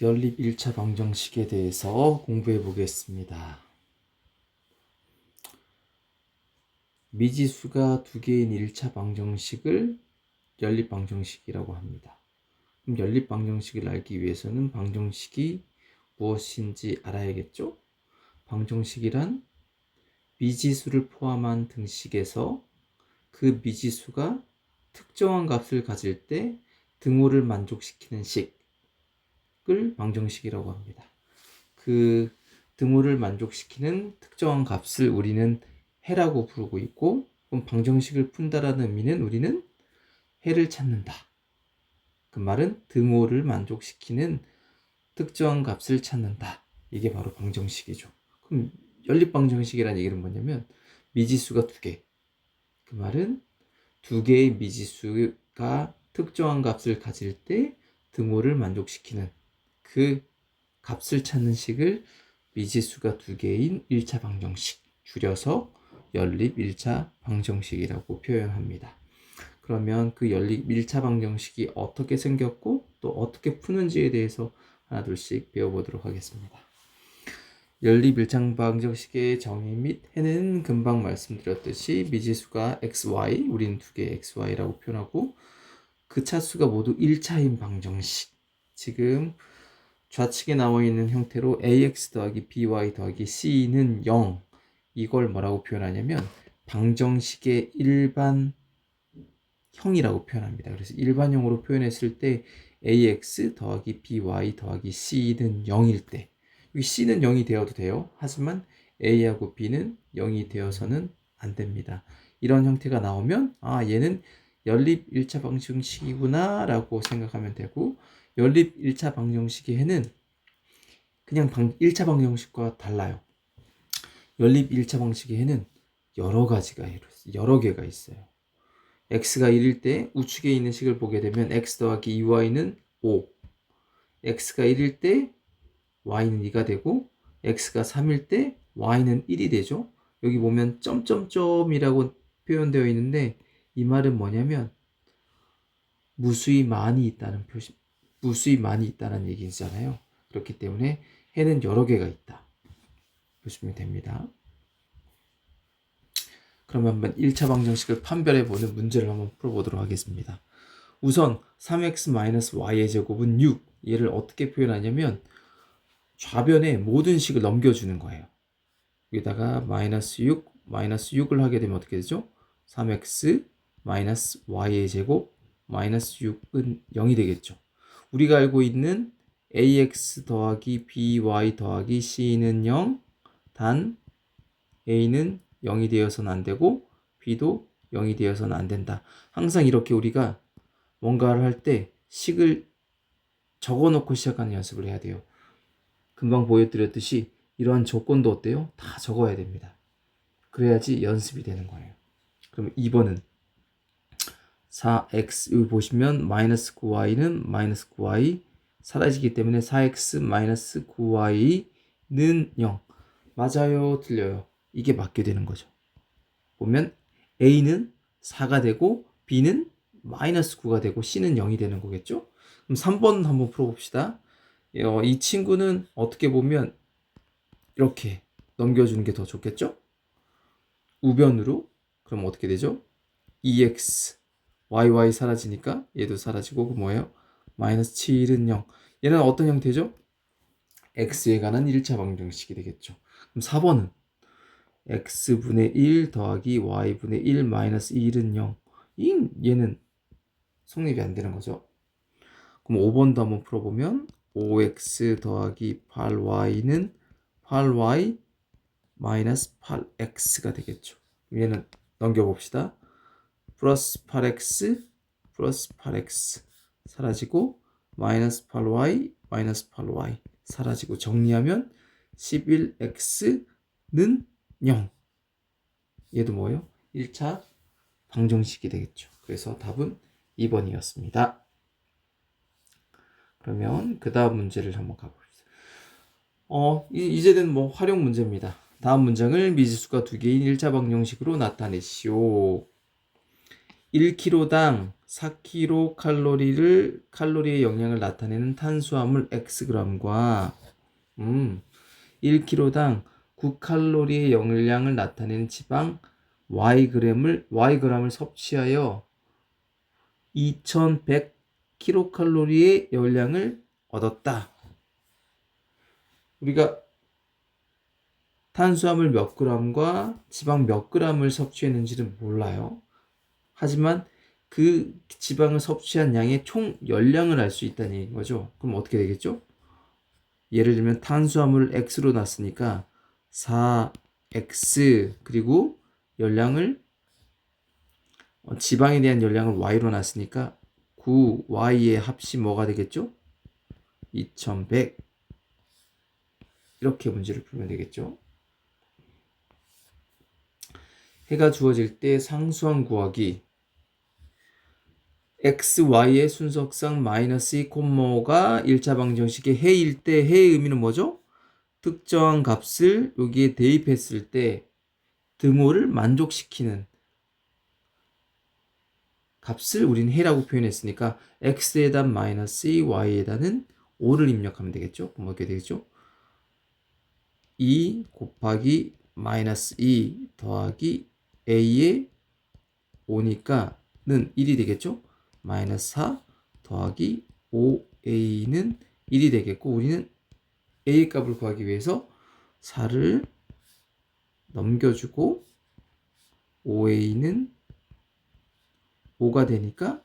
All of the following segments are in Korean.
연립 1차 방정식에 대해서 공부해 보겠습니다. 미지수가 두 개인 1차 방정식을 연립 방정식이라고 합니다. 그럼 연립 방정식을 알기 위해서는 방정식이 무엇인지 알아야겠죠? 방정식이란 미지수를 포함한 등식에서 그 미지수가 특정한 값을 가질 때 등호를 만족시키는 식을 방정식이라고 합니다. 그 등호를 만족시키는 특정한 값을 우리는 해라고 부르고 있고, 그럼 방정식을 푼다라는 의미는 우리는 해를 찾는다. 그 말은 등호를 만족시키는 특정한 값을 찾는다. 이게 바로 방정식이죠. 그럼 연립 방정식이라는 얘기는 뭐냐면 미지수가 두 개. 그 말은 두 개의 미지수가 특정한 값을 가질 때 등호를 만족시키는 그 값을 찾는 식을 미지수가 두 개인 1차 방정식, 줄여서 연립 1차 방정식이라고 표현합니다. 그러면 그 연립 1차 방정식이 어떻게 생겼고 또 어떻게 푸는지에 대해서 하나둘씩 배워보도록 하겠습니다. 연립 1차 방정식의 정의 및 해는 금방 말씀드렸듯이 미지수가 xy, 우리는 두 개의 xy라고 표현하고 그 차수가 모두 1차인 방정식. 지금 좌측에 나와 있는 형태로 ax 더하기 by 더하기 c는 0, 이걸 뭐라고 표현하냐면 방정식의 일반형이라고 표현합니다. 그래서 일반형으로 표현했을 때 ax 더하기 by 더하기 c는 0일 때, 여기 c는 0이 되어도 돼요. 하지만 a하고 b는 0이 되어서는 안 됩니다. 이런 형태가 나오면 얘는 연립 1차 방정식이구나 라고 생각하면 되고, 연립 1차 방정식의 해는 그냥 1차 방정식과 달라요. 연립 1차 방식의 해는 여러 개가 있어요. x가 1일 때 우측에 있는 식을 보게 되면 x 더하기 2y는 5, x가 1일 때 y는 2가 되고, x가 3일 때 y는 1이 되죠. 여기 보면 점점점이라고 표현되어 있는데 이 말은 뭐냐면 무수히 많이 있다는 얘기잖아요. 그렇기 때문에 해는 여러 개가 있다 보시면 됩니다. 그러면 한번 1차 방정식을 판별해보는 문제를 한번 풀어보도록 하겠습니다. 우선 3x-y의 제곱은 6, 얘를 어떻게 표현하냐면 좌변에 모든 식을 넘겨주는 거예요. 여기다가 마이너스 6을 하게 되면 어떻게 되죠? 3x y의 제곱 마이너스 6은 0이 되겠죠. 우리가 알고 있는 ax 더하기 by 더하기 c는 0, 단 a는 0이 되어서는 안 되고 b도 0이 되어서는 안 된다. 항상 이렇게 우리가 뭔가를 할 때 식을 적어놓고 시작하는 연습을 해야 돼요. 금방 보여드렸듯이 이러한 조건도 어때요? 다 적어야 됩니다. 그래야지 연습이 되는 거예요. 그럼 2번은 4x, 여기 보시면 마이너스 9y는 마이너스 9y 사라지기 때문에 4x 마이너스 9y는 0. 맞아요? 틀려요? 이게 맞게 되는 거죠. 보면 a는 4가 되고 b는 마이너스 9가 되고 c는 0이 되는 거겠죠? 그럼 3번 한번 풀어봅시다. 이 친구는 어떻게 보면 이렇게 넘겨주는 게 더 좋겠죠? 우변으로. 그럼 어떻게 되죠? 2x yy 사라지니까 얘도 사라지고, 그 뭐예요? 마이너스 7은 0. 얘는 어떤 형태죠? x에 관한 1차 방정식이 되겠죠. 그럼 4번은 x분의 1 더하기 y분의 1 마이너스 1은 0. 얘는 성립이 안 되는 거죠. 그럼 5번도 한번 풀어보면 5x 더하기 8y는 8y 마이너스 8x가 되겠죠. 얘는 넘겨봅시다. 플러스 8x 플러스 8x 사라지고 마이너스 8y 마이너스 8y 사라지고 정리하면 11x는 0. 얘도 뭐예요? 1차 방정식이 되겠죠. 그래서 답은 2번이었습니다. 그러면 그 다음 문제를 한번 가봅시다. 이제는 활용 문제입니다. 다음 문장을 미지수가 두 개인 1차 방정식으로 나타내시오. 1kg당 4kcal 칼로리의 영양을 나타내는 탄수화물 Xg과 1kg당 9칼로리의 영양을 나타내는 지방 Yg을 섭취하여 2100kcal의 열량을 얻었다. 우리가 탄수화물 몇 g과 지방 몇 g을 섭취했는지는 몰라요. 하지만 그 지방을 섭취한 양의 총 열량을 알 수 있다는 거죠. 그럼 어떻게 되겠죠? 예를 들면 탄수화물을 X로 놨으니까 4X 그리고 열량을 지방에 대한 열량을 Y로 놨으니까 9Y의 합이 뭐가 되겠죠? 2100 이렇게 문제를 풀면 되겠죠. 해가 주어질 때 상수항 구하기 x, y의 순서상 마이너스 2, 가 1차 방정식의 해일 때 해의 의미는 뭐죠? 특정한 값을 여기에 대입했을 때 등호를 만족시키는 값을 우린 해라고 표현했으니까 x에다 마이너스 2, y에다는 5를 입력하면 되겠죠? 그럼 어떻게 되겠죠? 2 곱하기 마이너스 2 더하기 a의 5니까 는 1이 되겠죠? 마이너스 4 더하기 5a는 1이 되겠고 우리는 a 값을 구하기 위해서 4를 넘겨주고 5a는 5가 되니까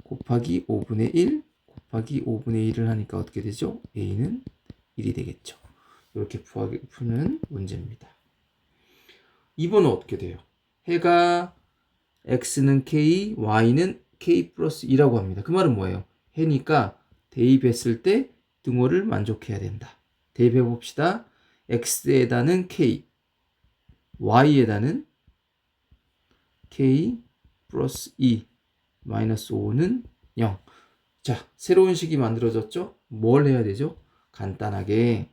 곱하기 5분의 1 곱하기 5분의 1을 하니까 어떻게 되죠? a는 1이 되겠죠. 이렇게 푸는 문제입니다. 2번은 어떻게 돼요? 해가 x는 k, y는 k 플러스 2라고 합니다. 그 말은 뭐예요? 해니까 대입했을 때 등호를 만족해야 된다. 대입해 봅시다. x에다는 k, y에다는 k 플러스 2, 마이너스 5는 0. 자, 새로운 식이 만들어졌죠? 뭘 해야 되죠? 간단하게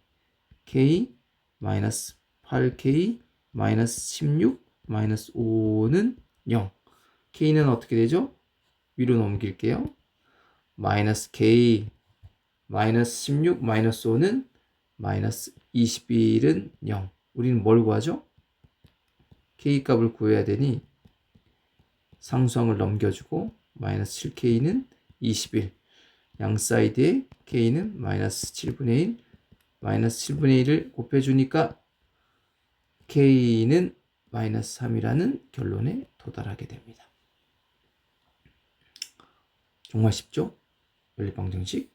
k 마이너스 8k 마이너스 16 마이너스 5는 0. k는 어떻게 되죠? 위로 넘길게요. 마이너스 k 마이너스 16 마이너스 5는 마이너스 21은 0. 우리는 뭘 구하죠? k 값을 구해야 되니 상수항을 넘겨주고 마이너스 7k는 21. 양 사이드에 k는 마이너스 7분의 1 마이너스 7분의 1을 곱해주니까 k는 마이너스 3이라는 결론에 도달하게 됩니다. 정말 쉽죠? 연립방정식.